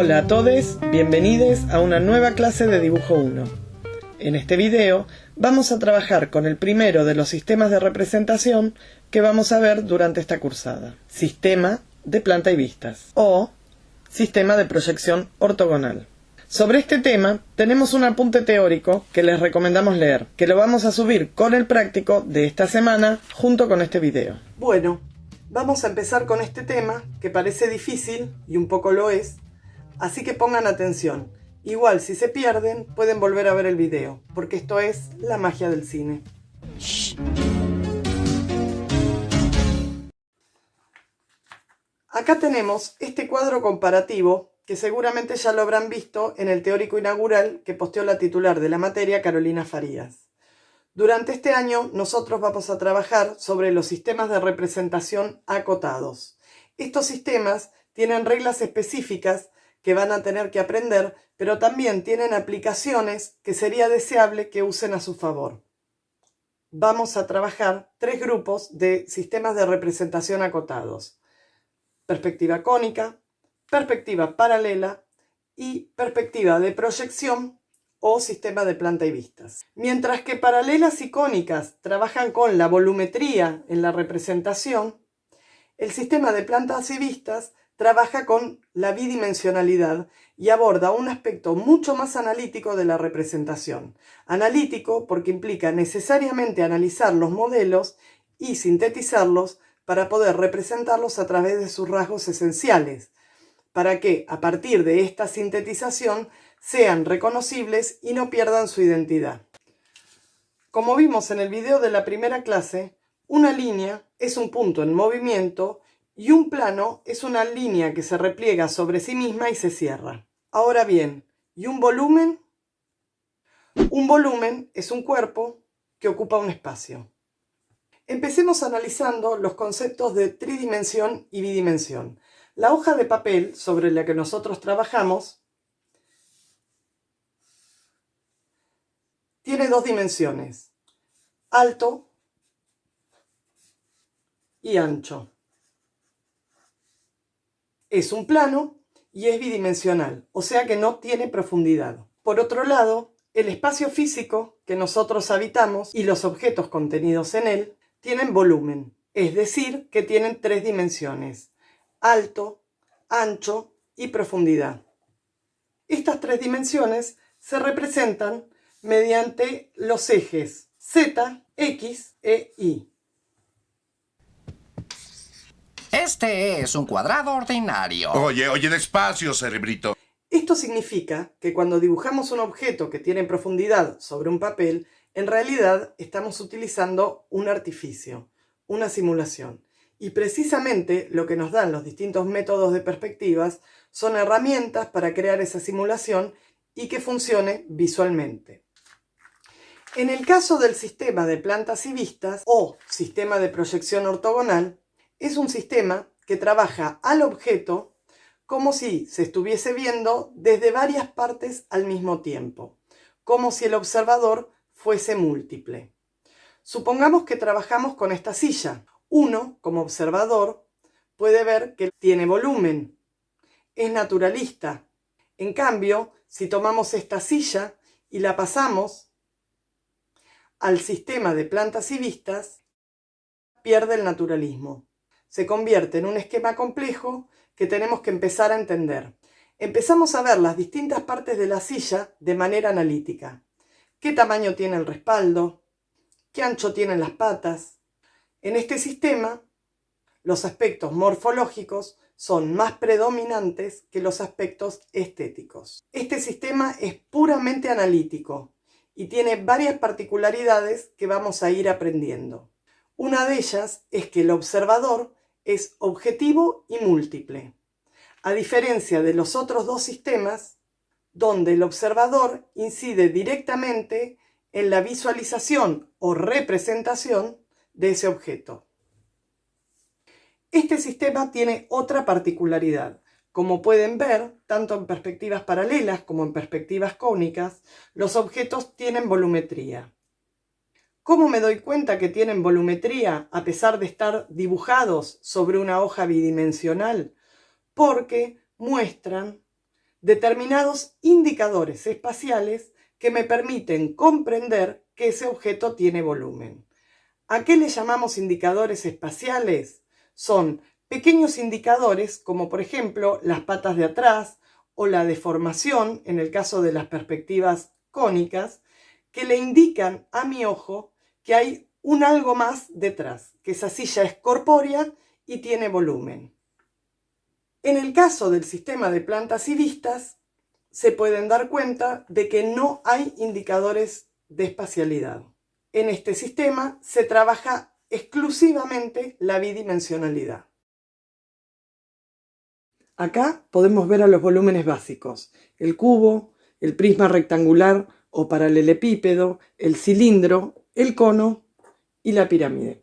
Hola a todos, bienvenidos a una nueva clase de Dibujo 1. En este video vamos a trabajar con el primero de los sistemas de representación que vamos a ver durante esta cursada. Sistema de planta y vistas o sistema de proyección ortogonal. Sobre este tema tenemos un apunte teórico que les recomendamos leer, que lo vamos a subir con el práctico de esta semana junto con este video. Bueno, vamos a empezar con este tema que parece difícil y un poco lo es, así que pongan atención. Igual si se pierden pueden volver a ver el video, porque esto es la magia del cine. Acá tenemos este cuadro comparativo que seguramente ya lo habrán visto en el teórico inaugural que posteó la titular de la materia, Carolina Farías. Durante este año nosotros vamos a trabajar sobre los sistemas de representación acotados. Estos sistemas tienen reglas específicas que van a tener que aprender, pero también tienen aplicaciones que sería deseable que usen a su favor. Vamos a trabajar tres grupos de sistemas de representación acotados: perspectiva cónica, perspectiva paralela y perspectiva de proyección o sistema de planta y vistas. Mientras que paralelas y cónicas trabajan con la volumetría en la representación, el sistema de plantas y vistas trabaja con la bidimensionalidad y aborda un aspecto mucho más analítico de la representación. Analítico porque implica necesariamente analizar los modelos y sintetizarlos para poder representarlos a través de sus rasgos esenciales, para que, a partir de esta sintetización, sean reconocibles y no pierdan su identidad. Como vimos en el video de la primera clase, una línea es un punto en movimiento y un plano es una línea que se repliega sobre sí misma y se cierra. Ahora bien, ¿y un volumen? Un volumen es un cuerpo que ocupa un espacio. Empecemos analizando los conceptos de tridimensión y bidimensión. La hoja de papel sobre la que nosotros trabajamos tiene dos dimensiones: alto y ancho. Es un plano y es bidimensional, o sea que no tiene profundidad. Por otro lado, el espacio físico que nosotros habitamos y los objetos contenidos en él tienen volumen, es decir, que tienen tres dimensiones: alto, ancho y profundidad. Estas tres dimensiones se representan mediante los ejes Z, X e Y. Este es un cuadrado ordinario. Oye, despacio, cerebrito. Esto significa que cuando dibujamos un objeto que tiene profundidad sobre un papel, en realidad estamos utilizando un artificio, una simulación. Y precisamente lo que nos dan los distintos métodos de perspectivas son herramientas para crear esa simulación y que funcione visualmente. En el caso del sistema de plantas y vistas o sistema de proyección ortogonal, es un sistema que trabaja al objeto como si se estuviese viendo desde varias partes al mismo tiempo, como si el observador fuese múltiple. Supongamos que trabajamos con esta silla. Uno, como observador, puede ver que tiene volumen, es naturalista. En cambio, si tomamos esta silla y la pasamos al sistema de plantas y vistas, pierde el naturalismo. Se convierte en un esquema complejo que tenemos que empezar a entender. Empezamos a ver las distintas partes de la silla de manera analítica. ¿Qué tamaño tiene el respaldo? ¿Qué ancho tienen las patas? En este sistema, los aspectos morfológicos son más predominantes que los aspectos estéticos. Este sistema es puramente analítico y tiene varias particularidades que vamos a ir aprendiendo. Una de ellas es que el observador es objetivo y múltiple, a diferencia de los otros dos sistemas, donde el observador incide directamente en la visualización o representación de ese objeto. Este sistema tiene otra particularidad. Como pueden ver, tanto en perspectivas paralelas como en perspectivas cónicas, los objetos tienen volumetría. ¿Cómo me doy cuenta que tienen volumetría a pesar de estar dibujados sobre una hoja bidimensional? Porque muestran determinados indicadores espaciales que me permiten comprender que ese objeto tiene volumen. ¿A qué le llamamos indicadores espaciales? Son pequeños indicadores como por ejemplo las patas de atrás o la deformación en el caso de las perspectivas cónicas que le indican a mi ojo que hay un algo más detrás, que esa silla es corpórea y tiene volumen. En el caso del sistema de plantas y vistas, se pueden dar cuenta de que no hay indicadores de espacialidad. En este sistema se trabaja exclusivamente la bidimensionalidad. Acá podemos ver a los volúmenes básicos: el cubo, el prisma rectangular o paralelepípedo, el cilindro, el cono y la pirámide.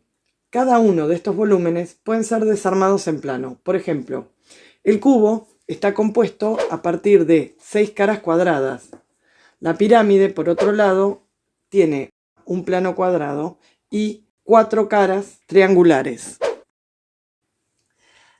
Cada uno de estos volúmenes pueden ser desarmados en plano. Por ejemplo, el cubo está compuesto a partir de 6 caras cuadradas. La pirámide, por otro lado, tiene un plano cuadrado y 4 caras triangulares.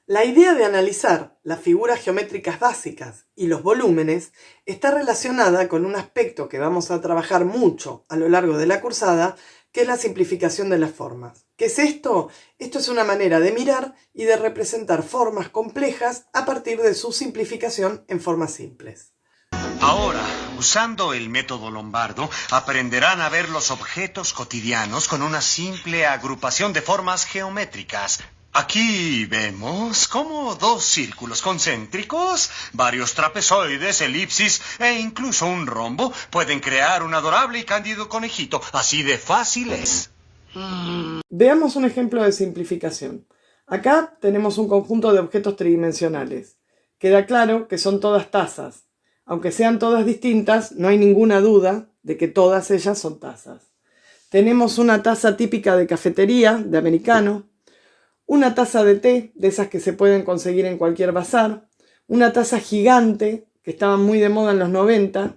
La idea de analizar las figuras geométricas básicas y los volúmenes está relacionada con un aspecto que vamos a trabajar mucho a lo largo de la cursada, que es la simplificación de las formas. ¿Qué es esto? Esto es una manera de mirar y de representar formas complejas a partir de su simplificación en formas simples. Ahora, usando el método Lombardo, aprenderán a ver los objetos cotidianos con una simple agrupación de formas geométricas. Aquí vemos como 2 círculos concéntricos, varios trapezoides, elipsis e incluso un rombo pueden crear un adorable y cándido conejito. Así de fácil es. Veamos un ejemplo de simplificación. Acá tenemos un conjunto de objetos tridimensionales. Queda claro que son todas tazas. Aunque sean todas distintas, no hay ninguna duda de que todas ellas son tazas. Tenemos una taza típica de cafetería, de americano, una taza de té, de esas que se pueden conseguir en cualquier bazar, una taza gigante, que estaban muy de moda en los 90,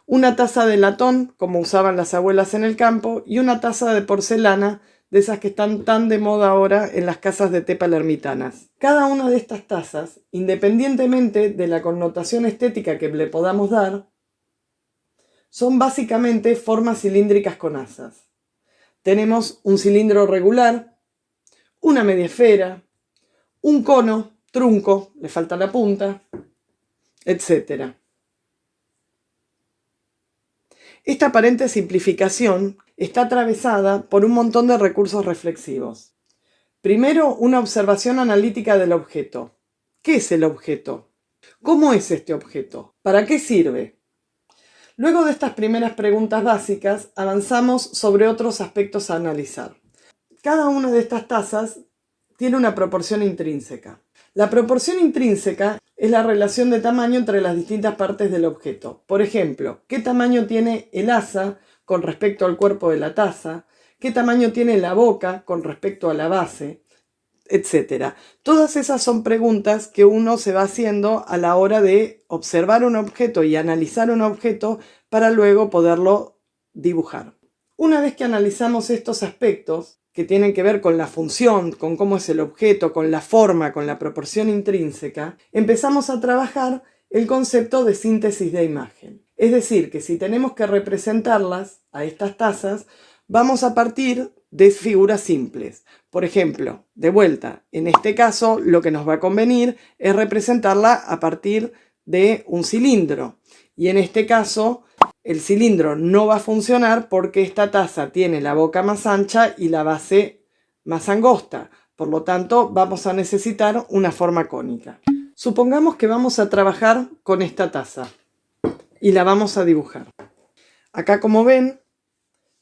una taza de latón, como usaban las abuelas en el campo, y una taza de porcelana, de esas que están tan de moda ahora en las casas de té palermitanas. Cada una de estas tazas, independientemente de la connotación estética que le podamos dar, son básicamente formas cilíndricas con asas. Tenemos un cilindro regular, una media esfera, un cono, trunco, le falta la punta, etc. Esta aparente simplificación está atravesada por un montón de recursos reflexivos. Primero, una observación analítica del objeto. ¿Qué es el objeto? ¿Cómo es este objeto? ¿Para qué sirve? Luego de estas primeras preguntas básicas, avanzamos sobre otros aspectos a analizar. Cada una de estas tazas tiene una proporción intrínseca. La proporción intrínseca es la relación de tamaño entre las distintas partes del objeto. Por ejemplo, ¿qué tamaño tiene el asa con respecto al cuerpo de la taza? ¿Qué tamaño tiene la boca con respecto a la base? Etcétera. Todas esas son preguntas que uno se va haciendo a la hora de observar un objeto y analizar un objeto para luego poderlo dibujar. Una vez que analizamos estos aspectos que tienen que ver con la función, con cómo es el objeto, con la forma, con la proporción intrínseca, empezamos a trabajar el concepto de síntesis de imagen. Es decir, que si tenemos que representarlas a estas tazas, vamos a partir de figuras simples. Por ejemplo, de vuelta, en este caso lo que nos va a convenir es representarla a partir de un cilindro. Y en este caso, el cilindro no va a funcionar porque esta taza tiene la boca más ancha y la base más angosta. Por lo tanto, vamos a necesitar una forma cónica. Supongamos que vamos a trabajar con esta taza y la vamos a dibujar. Acá, como ven,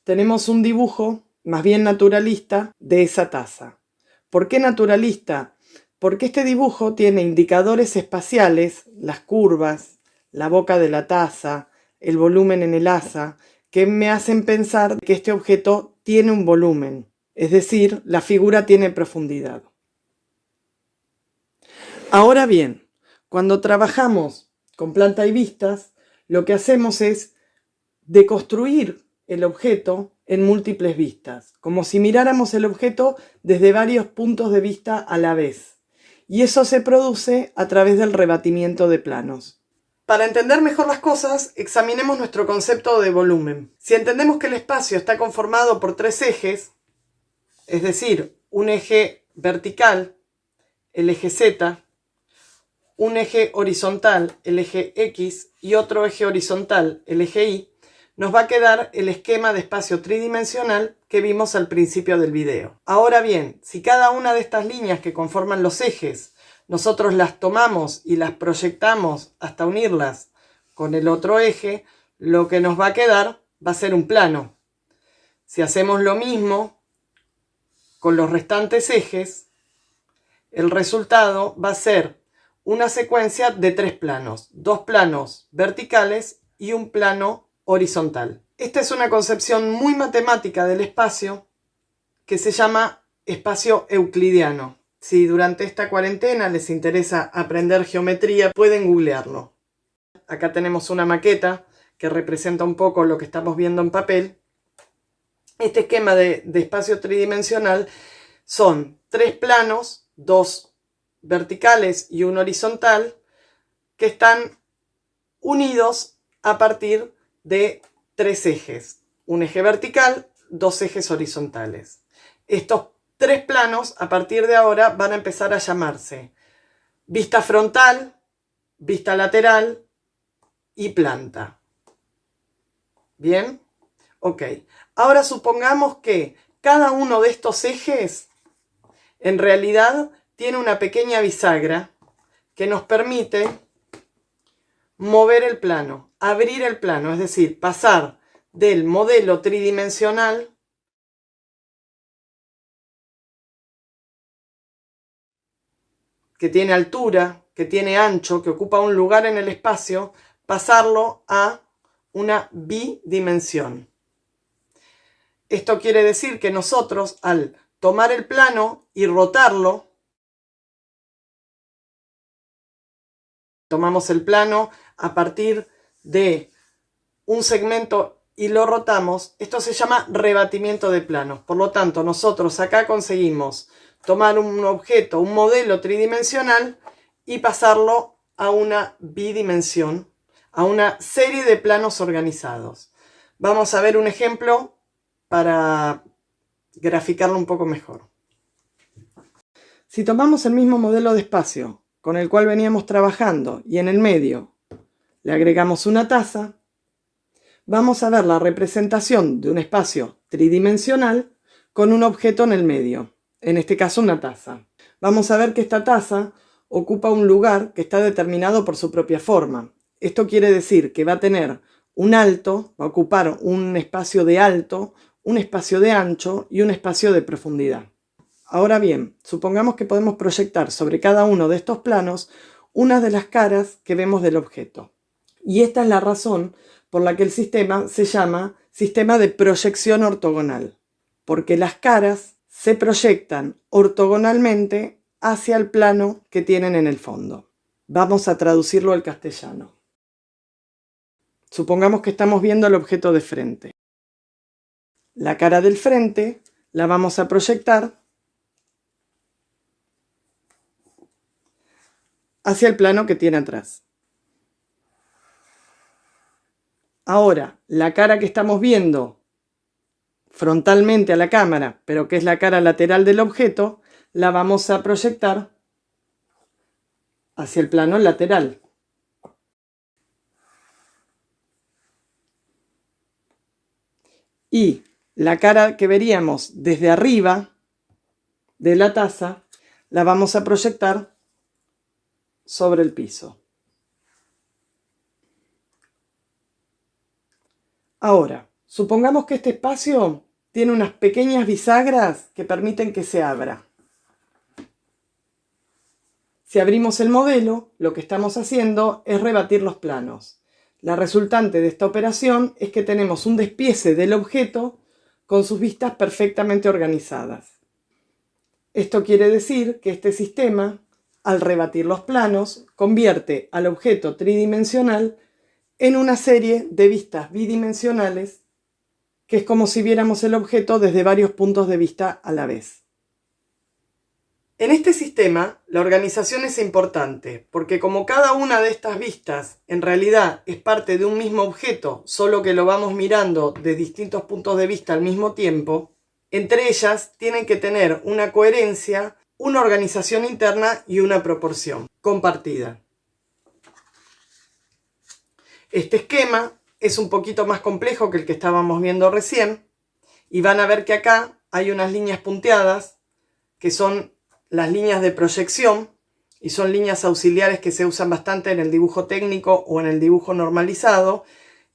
tenemos un dibujo más bien naturalista de esa taza. ¿Por qué naturalista? Porque este dibujo tiene indicadores espaciales, las curvas, la boca de la taza, el volumen en el asa, que me hacen pensar que este objeto tiene un volumen, es decir, la figura tiene profundidad. Ahora bien, cuando trabajamos con planta y vistas, lo que hacemos es deconstruir el objeto en múltiples vistas, como si miráramos el objeto desde varios puntos de vista a la vez. y eso se produce a través del rebatimiento de planos. Para entender mejor las cosas, examinemos nuestro concepto de volumen. Si entendemos que el espacio está conformado por tres ejes, es decir, un eje vertical, el eje Z, un eje horizontal, el eje X, y otro eje horizontal, el eje Y, nos va a quedar el esquema de espacio tridimensional que vimos al principio del video. Ahora bien, si cada una de estas líneas que conforman los ejes nosotros las tomamos y las proyectamos hasta unirlas con el otro eje, lo que nos va a quedar va a ser un plano. Si hacemos lo mismo con los restantes ejes, el resultado va a ser una secuencia de tres planos, dos planos verticales y un plano horizontal. Esta es una concepción muy matemática del espacio que se llama espacio euclidiano. Si durante esta cuarentena les interesa aprender geometría, pueden googlearlo. Acá tenemos una maqueta que representa un poco lo que estamos viendo en papel. Este esquema de espacio tridimensional son tres planos, dos verticales y un horizontal, que están unidos a partir de tres ejes. Un eje vertical, dos ejes horizontales. Estos tres planos, a partir de ahora, van a empezar a llamarse vista frontal, vista lateral y planta. ¿Bien? Ok. Ahora supongamos que cada uno de estos ejes en realidad tiene una pequeña bisagra que nos permite mover el plano, abrir el plano, es decir, pasar del modelo tridimensional que tiene altura, que tiene ancho, que ocupa un lugar en el espacio, pasarlo a una bidimensión. Esto quiere decir que nosotros, al tomar el plano y rotarlo, tomamos el plano a partir de un segmento y lo rotamos, esto se llama rebatimiento de planos. Por lo tanto, nosotros acá conseguimos tomar un objeto, un modelo tridimensional y pasarlo a una bidimensión, a una serie de planos organizados. Vamos a ver un ejemplo para graficarlo un poco mejor. Si tomamos el mismo modelo de espacio con el cual veníamos trabajando y en el medio le agregamos una taza, vamos a ver la representación de un espacio tridimensional con un objeto en el medio. En este caso una taza. Vamos a ver que esta taza ocupa un lugar que está determinado por su propia forma. Esto quiere decir que va a tener un alto, va a ocupar un espacio de alto, un espacio de ancho y un espacio de profundidad. Ahora bien, supongamos que podemos proyectar sobre cada uno de estos planos una de las caras que vemos del objeto. Y esta es la razón por la que el sistema se llama sistema de proyección ortogonal, porque las caras se proyectan ortogonalmente hacia el plano que tienen en el fondo. Vamos a traducirlo al castellano. Supongamos que estamos viendo el objeto de frente. La cara del frente la vamos a proyectar hacia el plano que tiene atrás. Ahora, la cara que estamos viendo frontalmente a la cámara, pero que es la cara lateral del objeto, la vamos a proyectar hacia el plano lateral. Y la cara que veríamos desde arriba de la taza, la vamos a proyectar sobre el piso. Ahora, supongamos que este espacio tiene unas pequeñas bisagras que permiten que se abra. Si abrimos el modelo, lo que estamos haciendo es rebatir los planos. La resultante de esta operación es que tenemos un despiece del objeto con sus vistas perfectamente organizadas. Esto quiere decir que este sistema, al rebatir los planos, convierte al objeto tridimensional en una serie de vistas bidimensionales, que es como si viéramos el objeto desde varios puntos de vista a la vez. En este sistema, la organización es importante, porque como cada una de estas vistas en realidad es parte de un mismo objeto, solo que lo vamos mirando de distintos puntos de vista al mismo tiempo, entre ellas tienen que tener una coherencia, una organización interna y una proporción compartida. Este esquema es un poquito más complejo que el que estábamos viendo recién, y van a ver que acá hay unas líneas punteadas que son las líneas de proyección, y son líneas auxiliares que se usan bastante en el dibujo técnico o en el dibujo normalizado,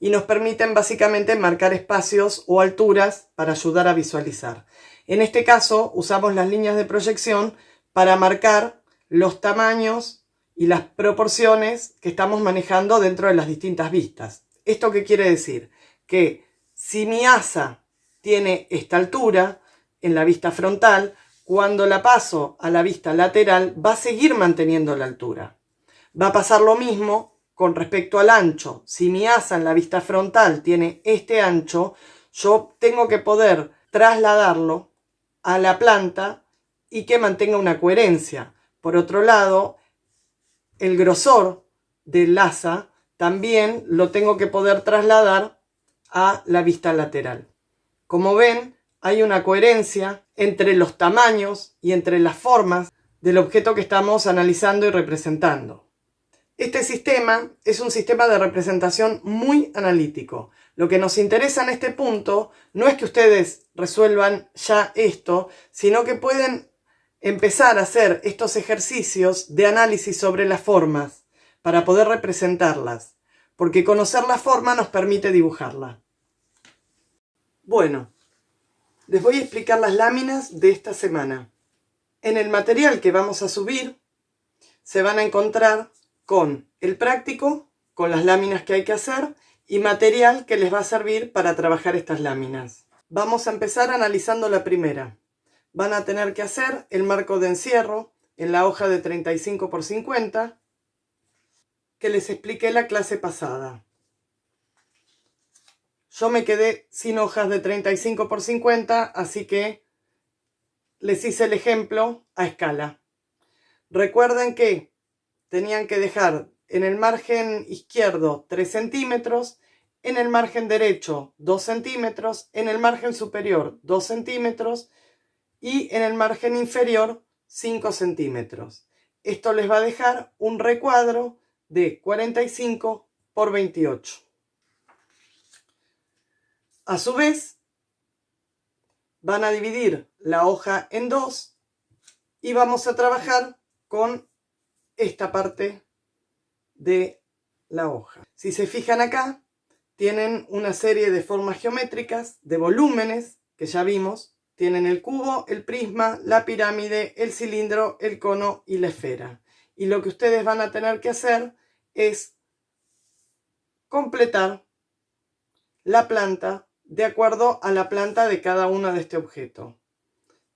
y nos permiten básicamente marcar espacios o alturas para ayudar a visualizar. En este caso usamos las líneas de proyección para marcar los tamaños y las proporciones que estamos manejando dentro de las distintas vistas. ¿Esto qué quiere decir? Que si mi asa tiene esta altura en la vista frontal, cuando la paso a la vista lateral va a seguir manteniendo la altura. Va a pasar lo mismo con respecto al ancho. Si mi asa en la vista frontal tiene este ancho, yo tengo que poder trasladarlo a la planta y que mantenga una coherencia. Por otro lado, el grosor del asa también lo tengo que poder trasladar a la vista lateral. Como ven, hay una coherencia entre los tamaños y entre las formas del objeto que estamos analizando y representando. Este sistema es un sistema de representación muy analítico. Lo que nos interesa en este punto no es que ustedes resuelvan ya esto, sino que pueden empezar a hacer estos ejercicios de análisis sobre las formas para poder representarlas, porque conocer la forma nos permite dibujarla. Bueno, les voy a explicar las láminas de esta semana. En el material que vamos a subir se van a encontrar con el práctico, con las láminas que hay que hacer y material que les va a servir para trabajar estas láminas. Vamos a empezar analizando la primera. Van a tener que hacer el marco de encierro en la hoja de 35 por 50 que les expliqué la clase pasada. Yo me quedé sin hojas de 35 por 50, así que les hice el ejemplo a escala. Recuerden que tenían que dejar en el margen izquierdo 3 centímetros, en el margen derecho 2 centímetros, en el margen superior 2 centímetros y en el margen inferior 5 centímetros. Esto les va a dejar un recuadro de 45 por 28. A su vez, van a dividir la hoja en dos y vamos a trabajar con esta parte de la hoja. Si se fijan acá, tienen una serie de formas geométricas, de volúmenes, que ya vimos. Tienen el cubo, el prisma, la pirámide, el cilindro, el cono y la esfera. Y lo que ustedes van a tener que hacer es completar la planta de acuerdo a la planta de cada uno de este objeto.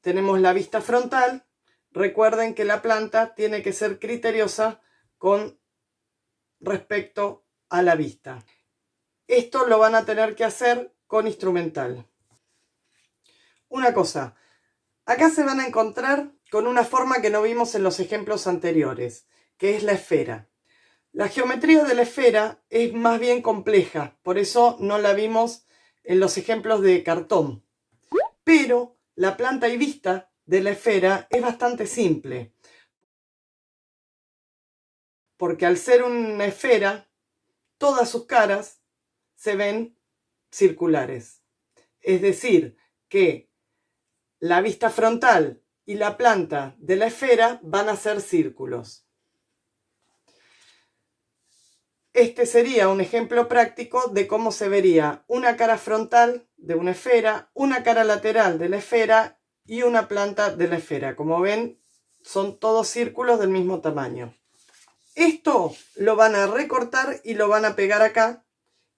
Tenemos la vista frontal. Recuerden que la planta tiene que ser criteriosa con respecto a la vista. Esto lo van a tener que hacer con instrumental. Una cosa, acá se van a encontrar con una forma que no vimos en los ejemplos anteriores, que es la esfera. La geometría de la esfera es más bien compleja, por eso no la vimos en los ejemplos de cartón. Pero la planta y vista de la esfera es bastante simple, porque al ser una esfera, todas sus caras se ven circulares. Es decir, que la vista frontal y la planta de la esfera van a ser círculos. Este sería un ejemplo práctico de cómo se vería una cara frontal de una esfera, una cara lateral de la esfera y una planta de la esfera. Como ven, son todos círculos del mismo tamaño. Esto lo van a recortar y lo van a pegar acá,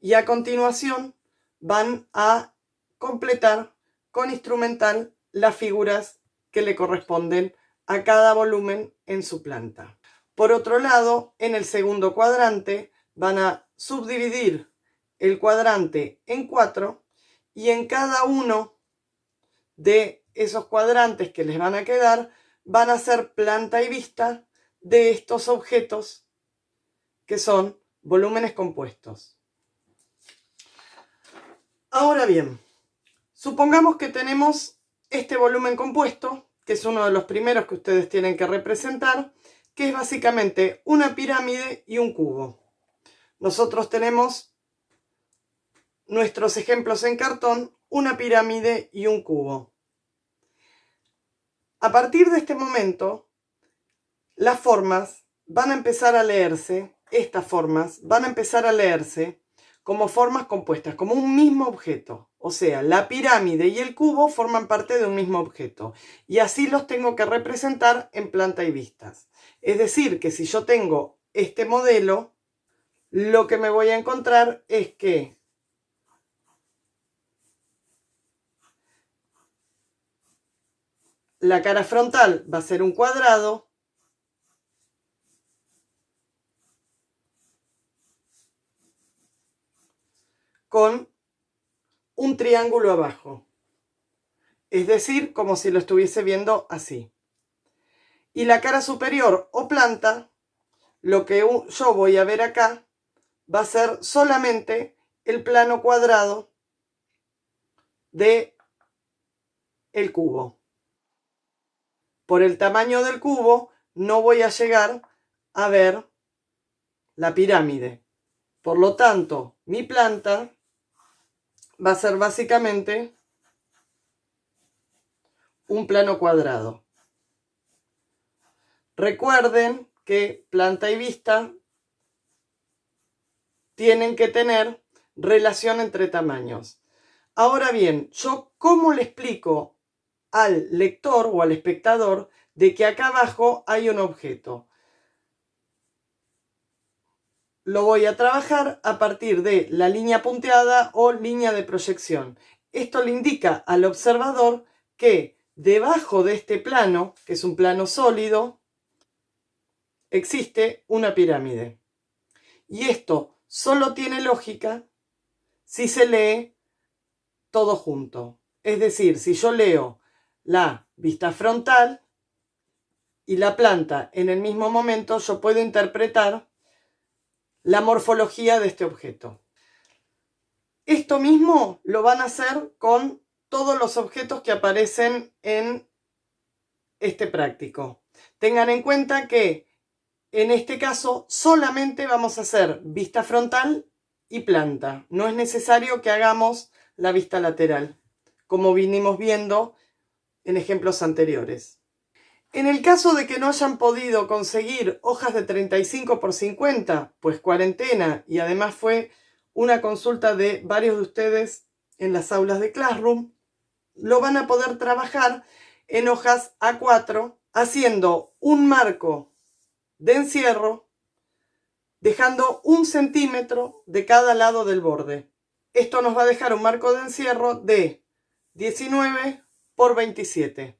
y a continuación van a completar con instrumental las figuras que le corresponden a cada volumen en su planta. Por otro lado, en el segundo cuadrante van a subdividir el cuadrante en 4 y en cada uno de esos cuadrantes que les van a quedar van a ser planta y vista de estos objetos que son volúmenes compuestos. Ahora bien, supongamos que tenemos este volumen compuesto, que es uno de los primeros que ustedes tienen que representar, que es básicamente una pirámide y un cubo. Nosotros tenemos nuestros ejemplos en cartón, una pirámide y un cubo. A partir de este momento, las formas van a empezar a leerse, estas formas van a empezar a leerse como formas compuestas, como un mismo objeto. O sea, la pirámide y el cubo forman parte de un mismo objeto. Y así los tengo que representar en planta y vistas. Es decir, que si yo tengo este modelo, lo que me voy a encontrar es que la cara frontal va a ser un cuadrado, con un triángulo abajo. Es decir, como si lo estuviese viendo así. Y la cara superior o planta, lo que yo voy a ver acá, va a ser solamente el plano cuadrado de el cubo. Por el tamaño del cubo no voy a llegar a ver la pirámide. Por lo tanto, mi planta va a ser básicamente un plano cuadrado. Recuerden que planta y vista tienen que tener relación entre tamaños. Ahora bien, ¿yo cómo le explico al lector o al espectador de que acá abajo hay un objeto? Lo voy a trabajar a partir de la línea punteada o línea de proyección. Esto le indica al observador que debajo de este plano, que es un plano sólido, existe una pirámide. Y esto solo tiene lógica si se lee todo junto. Es decir, si yo leo la vista frontal y la planta en el mismo momento, yo puedo interpretar la morfología de este objeto. Esto mismo lo van a hacer con todos los objetos que aparecen en este práctico. Tengan en cuenta que en este caso solamente vamos a hacer vista frontal y planta. No es necesario que hagamos la vista lateral, como vinimos viendo en ejemplos anteriores. En el caso de que no hayan podido conseguir hojas de 35 por 50, pues cuarentena, y además fue una consulta de varios de ustedes en las aulas de Classroom, lo van a poder trabajar en hojas A4, haciendo un marco de encierro, dejando 1 centímetro de cada lado del borde. Esto nos va a dejar un marco de encierro de 19 por 27.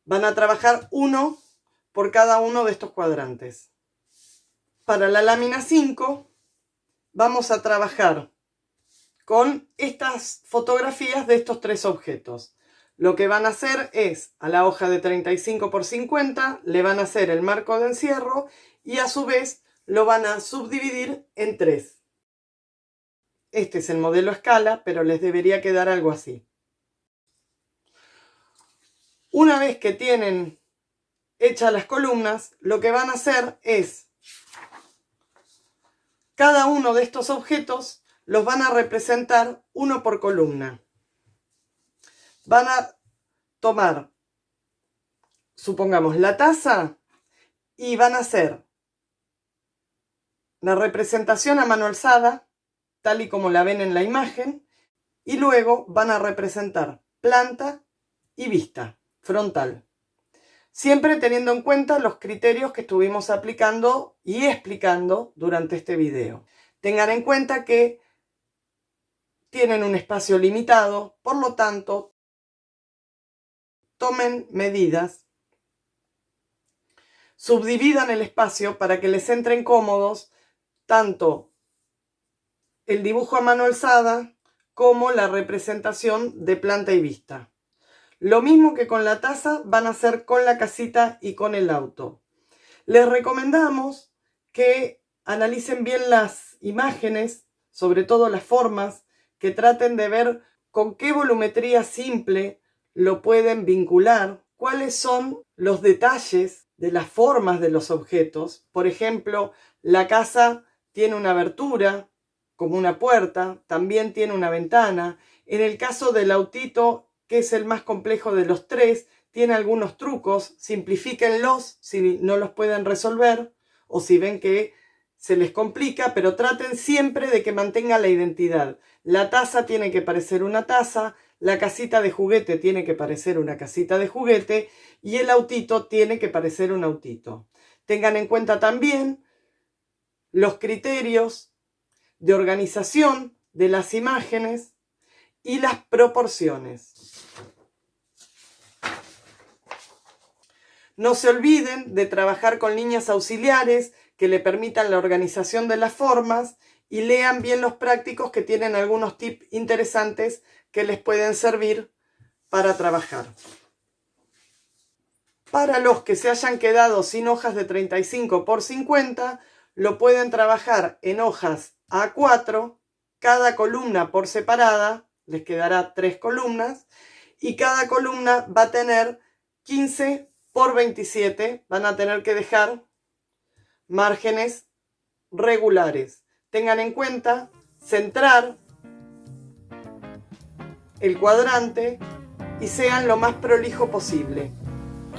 Van a trabajar uno por cada uno de estos cuadrantes. Para la lámina 5 vamos a trabajar con estas fotografías de estos 3 objetos. Lo que van a hacer es, a la hoja de 35 por 50, le van a hacer el marco de encierro y a su vez lo van a subdividir en 3. Este es el modelo a escala, pero les debería quedar algo así. Una vez que tienen hechas las columnas, lo que van a hacer es, cada uno de estos objetos los van a representar uno por columna. Van a tomar, supongamos, la taza y van a hacer la representación a mano alzada, tal y como la ven en la imagen, y luego van a representar planta y vista frontal. Siempre teniendo en cuenta los criterios que estuvimos aplicando y explicando durante este video. Tengan en cuenta que tienen un espacio limitado, por lo tanto, tomen medidas, subdividan el espacio para que les entren cómodos tanto el dibujo a mano alzada como la representación de planta y vista. Lo mismo que con la taza van a hacer con la casita y con el auto. Les recomendamos que analicen bien las imágenes, sobre todo las formas, que traten de ver con qué volumetría simple lo pueden vincular, cuáles son los detalles de las formas de los objetos. Por ejemplo, la casa tiene una abertura, como una puerta, también tiene una ventana. En el caso del autito, que es el más complejo de los tres, tiene algunos trucos, simplifíquenlos si no los pueden resolver o si ven que se les complica, pero traten siempre de que mantenga la identidad. La taza tiene que parecer una taza, la casita de juguete tiene que parecer una casita de juguete y el autito tiene que parecer un autito. Tengan en cuenta también los criterios de organización de las imágenes y las proporciones. No se olviden de trabajar con líneas auxiliares que le permitan la organización de las formas y lean bien los prácticos que tienen algunos tips interesantes que les pueden servir para trabajar. Para los que se hayan quedado sin hojas de 35 por 50, lo pueden trabajar en hojas A4, cada columna por separada, les quedará 3 columnas, y cada columna va a tener 15 por 27, van a tener que dejar márgenes regulares. Tengan en cuenta centrar el cuadrante y sean lo más prolijo posible.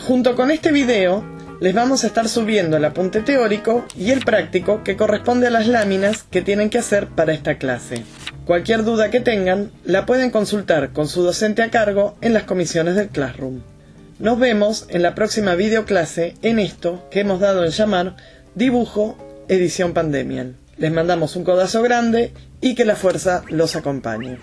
Junto con este video les vamos a estar subiendo el apunte teórico y el práctico que corresponde a las láminas que tienen que hacer para esta clase. Cualquier duda que tengan la pueden consultar con su docente a cargo en las comisiones del Classroom. Nos vemos en la próxima videoclase en esto que hemos dado en llamar Dibujo Edición Pandemial. Les mandamos un codazo grande y que la fuerza los acompañe.